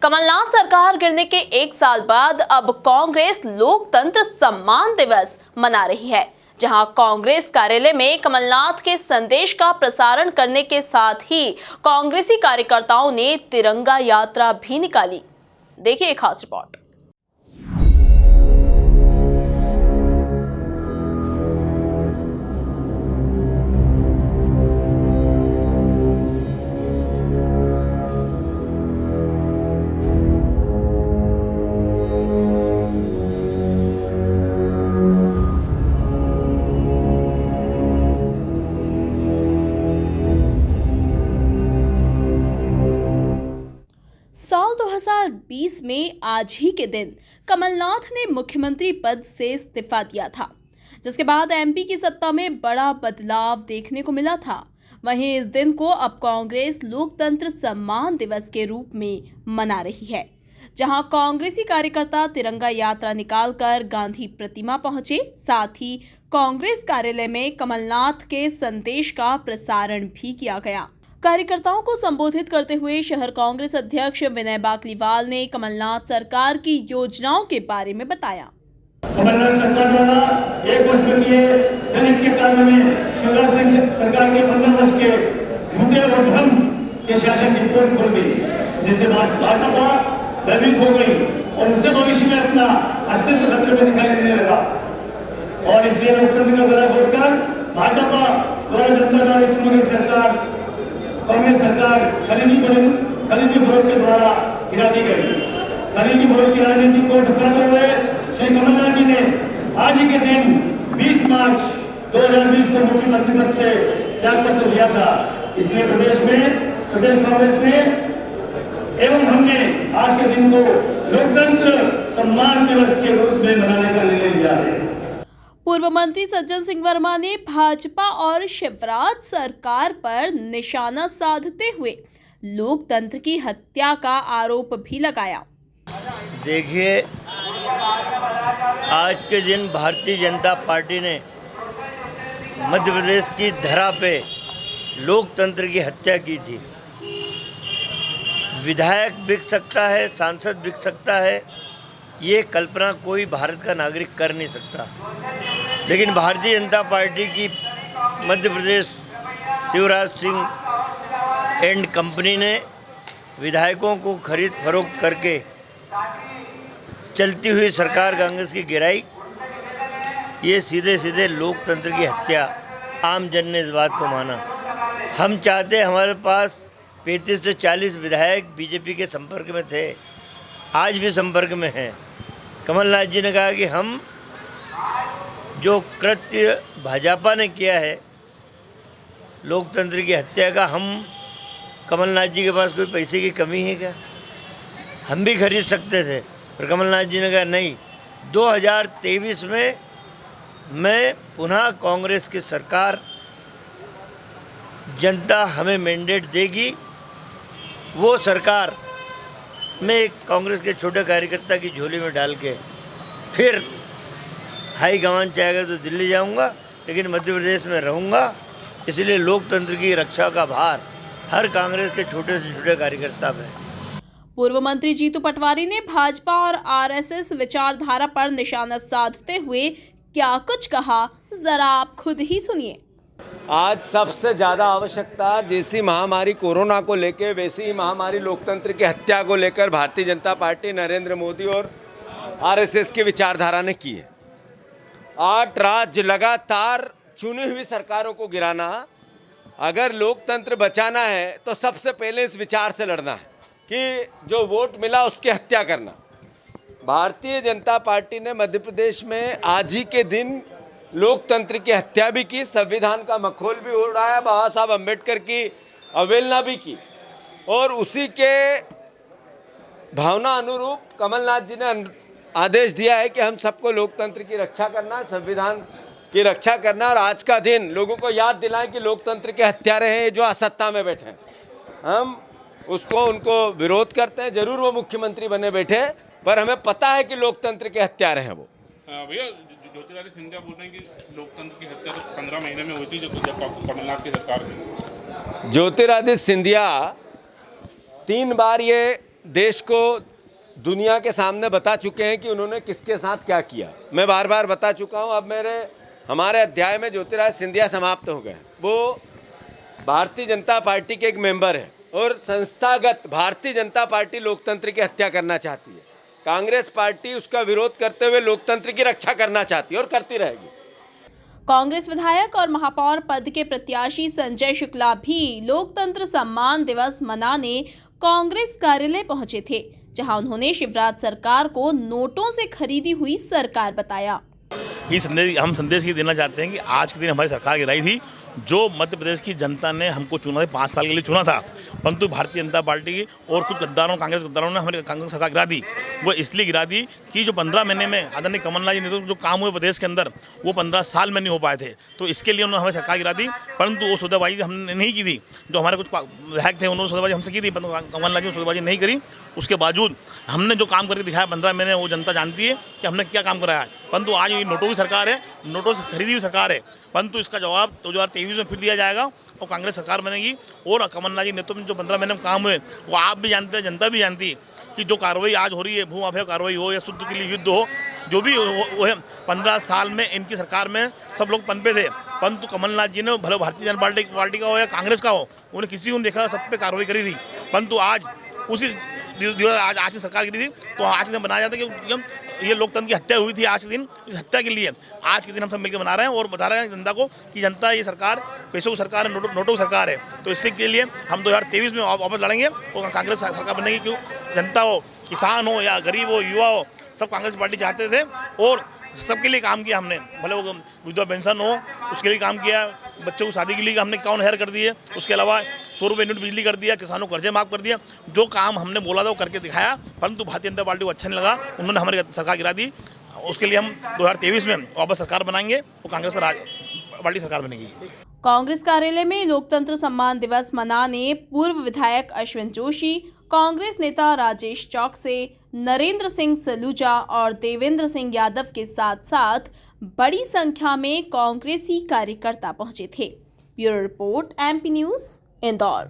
कमलनाथ सरकार गिरने के एक साल बाद अब कांग्रेस लोकतंत्र सम्मान दिवस मना रही है, जहां कांग्रेस कार्यालय में कमलनाथ के संदेश का प्रसारण करने के साथ ही कांग्रेसी कार्यकर्ताओं ने तिरंगा यात्रा भी निकाली। देखिए एक खास रिपोर्ट। साल 2020 में आज ही के दिन कमलनाथ ने मुख्यमंत्री पद से इस्तीफा दिया था, जिसके बाद एमपी की सत्ता में बड़ा बदलाव देखने को मिला था। वहीं इस दिन को अब कांग्रेस लोकतंत्र सम्मान दिवस के रूप में मना रही है, जहां कांग्रेसी कार्यकर्ता तिरंगा यात्रा निकालकर गांधी प्रतिमा पहुंचे। साथ ही कांग्रेस कार्यालय में कमलनाथ के संदेश का प्रसारण भी किया गया। कार्यकर्ताओं को संबोधित करते हुए शहर कांग्रेस अध्यक्ष विनय बाकलीवाल ने कमलनाथ सरकार की योजनाओं के बारे में बताया। कमलनाथ सरकार द्वारा एक वर्ष में किए जनहित के कार्यों में शिवराज सिंह सरकार के 15 वर्ष के झूठे और भ्रम के शासन की पोल खोल दी, जिससे भाजपा भयभीत हो गई और उसे भविष्य में अपना अस्तित्व खतरे में दिखाई देने लगा। और इसलिए लोकतंत्र का गला घोटकर भाजपा द्वारा जनता द्वारा चुनी गई सरकार कांग्रेस सरकार खरीदी फरोख्त के द्वारा गिरा दी गई। खरीदी फरोख्त की राजनीति को ठुकराते हुए श्री कमलनाथ जी ने आज ही के दिन 20 मार्च 2020 को मुख्यमंत्री पद से त्यागपत्र दिया था। इसलिए प्रदेश कांग्रेस ने एवं हमने आज के दिन को लोकतंत्र सम्मान दिवस के रूप में मनाने का निर्णय लिया है। पूर्व मंत्री सज्जन सिंह वर्मा ने भाजपा और शिवराज सरकार पर निशाना साधते हुए लोकतंत्र की हत्या का आरोप भी लगाया। देखिए, आज के दिन भारतीय जनता पार्टी ने मध्य प्रदेश की धरा पे लोकतंत्र की हत्या की थी। विधायक बिक सकता है, सांसद बिक सकता है, ये कल्पना कोई भारत का नागरिक कर नहीं सकता। लेकिन भारतीय जनता पार्टी की मध्य प्रदेश शिवराज सिंह एंड कंपनी ने विधायकों को खरीद फरोख्त करके चलती हुई सरकार कांग्रेस की गिराई। ये सीधे सीधे लोकतंत्र की हत्या। आम जन ने इस बात को माना। हम चाहते, हमारे पास 35 से 40 विधायक बीजेपी के संपर्क में थे, आज भी संपर्क में हैं। कमलनाथ जी ने कहा कि हम जो कृत्य भाजपा ने किया है लोकतंत्र की हत्या का, हम कमलनाथ जी के पास कोई पैसे की कमी है क्या? हम भी खरीद सकते थे, पर कमलनाथ जी ने कहा नहीं, 2023 में मैं पुनः कांग्रेस की सरकार, जनता हमें मैंडेट देगी, वो सरकार मैं कांग्रेस के छोटे कार्यकर्ता की झोली में डाल के फिर हाई कमान चाहेगा तो दिल्ली जाऊंगा, लेकिन मध्य प्रदेश में रहूंगा। इसलिए लोकतंत्र की रक्षा का भार हर कांग्रेस के छोटे से छोटे कार्यकर्ता में। पूर्व मंत्री जीतू पटवारी ने भाजपा और आरएसएस विचारधारा पर निशाना साधते हुए क्या कुछ कहा, जरा आप खुद ही सुनिए। आज सबसे ज़्यादा आवश्यकता जैसी महामारी कोरोना को लेकर, वैसी ही महामारी लोकतंत्र की हत्या को लेकर भारतीय जनता पार्टी, नरेंद्र मोदी और आरएसएस की विचारधारा ने की है। 8 राज्य लगातार चुनी हुई सरकारों को गिराना। अगर लोकतंत्र बचाना है तो सबसे पहले इस विचार से लड़ना है कि जो वोट मिला उसकी हत्या करना। भारतीय जनता पार्टी ने मध्य प्रदेश में आज ही के दिन लोकतंत्र की हत्या भी की, संविधान का मखौल भी उड़ाया, बाबा साहब अम्बेडकर की अवहेलना भी की, और उसी के भावना अनुरूप कमलनाथ जी ने आदेश दिया है कि हम सबको लोकतंत्र की रक्षा करना, संविधान की रक्षा करना। और आज का दिन लोगों को याद दिलाएं कि लोकतंत्र के हत्यारे हैं जो असत्ता में बैठे हैं। हम उनको विरोध करते हैं, जरूर वो मुख्यमंत्री बने बैठे, पर हमें पता है कि लोकतंत्र के हत्यारे हैं वो। भैया, ज्योतिरादित्य सिंधिया बोल रहे हैं कि लोकतंत्र की हत्या तो 15 महीने में हुई थी जब कमलनाथ की सरकार में। ज्योतिरादित्य सिंधिया 3 बार ये देश को दुनिया के सामने बता चुके हैं कि उन्होंने किसके साथ क्या किया। मैं बार बार बता चुका हूं। अब हमारे अध्याय में ज्योतिरादित्य सिंधिया समाप्त हो गए। वो भारतीय जनता पार्टी के एक मेंबर है और संस्थागत भारतीय जनता पार्टी लोकतंत्र की हत्या करना चाहती है। कांग्रेस पार्टी उसका विरोध करते हुए लोकतंत्र की रक्षा करना चाहती है और करती रहेगी। कांग्रेस विधायक और महापौर पद के प्रत्याशी संजय शुक्ला भी लोकतंत्र सम्मान दिवस मनाने कांग्रेस कार्यालय पहुंचे थे, जहां उन्होंने शिवराज सरकार को नोटों से खरीदी हुई सरकार बताया। हम संदेश ये देना चाहते हैं कि आज के दिन हमारी सरकार गिराई थी, जो मध्य प्रदेश की जनता ने हमको चुना था, 5 साल के लिए चुना था, परंतु भारतीय जनता पार्टी और कुछ गद्दारों, कांग्रेस गद्दारों ने हमारी कांग्रेस सरकार गिरा दी। वो इसलिए गिरा दी कि जो 15 महीने में आदरणीय कमलनाथ जी ने जो काम हुए प्रदेश के अंदर, वो 15 साल में नहीं हो पाए थे, तो इसके लिए उन्होंने हमें सरकार गिरा दी। परंतु वो सौदेबाजी हमने नहीं की थी। जो हमारे कुछ विधायक थे उन्होंने सौदेबाजी हमसे की थी, परंतु कमलनाथ जी ने सौदेबाजी नहीं करी। उसके बावजूद हमने जो काम करके दिखाया 15 महीने, वो जनता जानती है कि हमने क्या काम कराया है। परंतु आज ये नोटों की सरकार है, नोटों से खरीदी हुई सरकार है, परंतु इसका जवाब 2023 में फिर दिया जाएगा और कांग्रेस सरकार बनेगी। और कमलनाथ जी नेतृत्व में जो 15 महीने में काम हुए, वो आप भी जानते हैं, जनता भी जानती है कि जो कार्रवाई आज हो रही है, भू माफिया कार्रवाई हो या शुद्ध के लिए युद्ध हो, जो भी वो है, 15 साल में इनकी सरकार में सब लोग पनपे थे, परंतु कमलनाथ जी ने भले भारतीय जनता पार्टी का हो या कांग्रेस का हो, उन्हें किसी को देखा, सब पे कार्रवाई करी थी। परंतु आज उसी आज की सरकार गिरी थी, तो आज के दिन बनाया जाता है कि ये लोकतंत्र की हत्या हुई थी। आज के दिन इस हत्या के लिए आज के दिन हम सब मिलकर बना रहे हैं और बता रहे हैं जनता को कि जनता ये सरकार पैसों की सरकार है, नोटों की सरकार है। तो इससे के लिए हम 2023 में वापस लड़ेंगे और कांग्रेस सरकार बनेगी। क्यों? जनता हो, किसान हो या गरीब हो, युवा हो, सब कांग्रेस पार्टी चाहते थे और सबके लिए काम किया हमने। भले वो विधवा पेंशन हो, उसके लिए काम किया, बच्चों को शादी के लिए हमने 51 हज़ार कर दिए, उसके अलावा 100 रुपये यूनिट बिजली कर दिया, किसानों को कर्जे माफ कर दिया। जो काम हमने बोला था वो करके दिखाया, परंतु भारतीय जनता पार्टी को अच्छा नहीं लगा, उन्होंने हमारी सरकार गिरा दी। उसके लिए हम 2023 में वापस सरकार बनाएंगे और कांग्रेस पार्टी सरकार बनेगी। कांग्रेस कार्यालय में लोकतंत्र सम्मान दिवस मनाने पूर्व विधायक अश्विन जोशी, कांग्रेस नेता राजेश चौकसे, नरेंद्र सिंह सलूजा और देवेंद्र सिंह यादव के साथ साथ बड़ी संख्या में कांग्रेसी कार्यकर्ता पहुंचे थे। Bureau report, MP news, Indore.